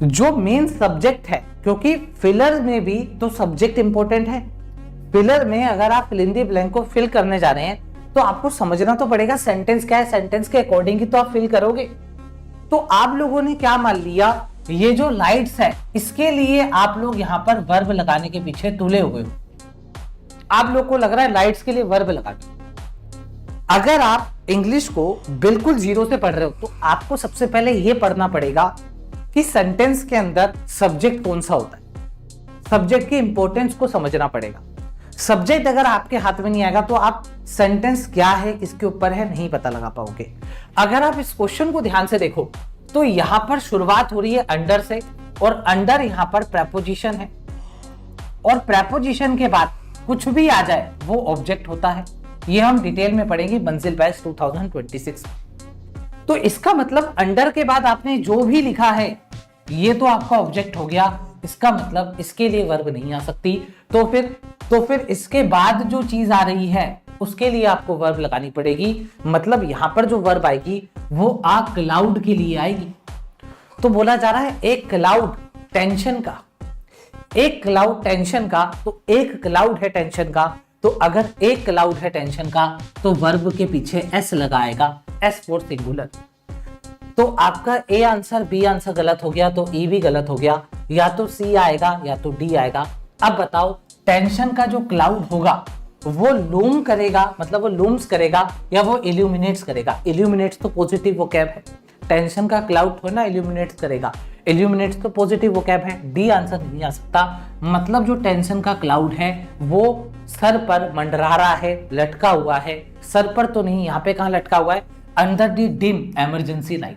जो main subject है, क्योंकि फिलर में भी तो सब्जेक्ट इंपॉर्टेंट है। फिलर में अगर आप फिल इन द ब्लैंक को फिल करने जा रहे हैं तो आपको समझना तो पड़ेगा सेंटेंस क्या है, सेंटेंस के अकॉर्डिंग ही तो आप फिल करोगे। तो आप लोगों ने क्या मान लिया, ये जो लाइट्स है इसके लिए आप लोग यहां पर वर्ब लगाने के पीछे तुले हुए हो। आप लोग को लग रहा है लाइट्स के लिए वर्ब लगाना। अगर आप इंग्लिश को बिल्कुल जीरो से पढ़ रहे हो तो आपको सबसे पहले यह पढ़ना पड़ेगा कि सेंटेंस के अंदर सब्जेक्ट कौन सा होता है। सब्जेक्ट की इंपॉर्टेंस को समझना पड़ेगा। सब्जेक्ट अगर आपके हाथ में नहीं आएगा तो आप सेंटेंस क्या है, किसके ऊपर है, नहीं पता लगा पाओगे। अगर आप इस क्वेश्चन को ध्यान से देखो तो यहां पर शुरुआत हो रही है अंडर से, और अंडर यहां पर प्रेपोजिशन है, और प्रेपोजिशन के बाद कुछ भी आ जाए वो ऑब्जेक्ट होता है। ये हम डिटेल में पढ़ेंगे मंजिल बैच 2026। तो इसका मतलब अंडर के बाद आपने जो भी लिखा है ये तो आपका ऑब्जेक्ट हो गया। इसका मतलब इसके लिए वर्ब नहीं आ सकती। तो फिर इसके बाद जो चीज आ रही है उसके लिए आपको वर्ब लगानी पड़ेगी। मतलब यहां पर जो वर्ब आएगी वो आ क्लाउड के लिए आएगी। तो बोला जा रहा है एक क्लाउड टेंशन का, एक क्लाउड टेंशन का, तो एक क्लाउड है टेंशन का। तो अगर एक क्लाउड है टेंशन का तो वर्ब के पीछे एस लगाएगा, एस फॉर सिंगुलर। तो आपका ए आंसर, बी आंसर गलत हो गया तो ई भी गलत हो गया। या तो सी आएगा या तो डी आएगा। अब बताओ टेंशन का जो क्लाउड होगा वो लूम करेगा, मतलब वो लूम्स करेगा या वो इल्यूमिनेट्स करेगा। इल्यूमिनेट्स तो पॉजिटिव वोकैब है, टेंशन का क्लाउड हो ना इल्यूमिनेट्स करेगा। इल्यूमिनेट्स तो पॉजिटिव वोकैब है, डी आंसर नहीं आ सकता। मतलब जो टेंशन का क्लाउड है वो सर पर मंडरा रहा है, लटका हुआ है। सर पर तो नहीं, यहाँ पे कहाँ लटका हुआ है, under the dim emergency light.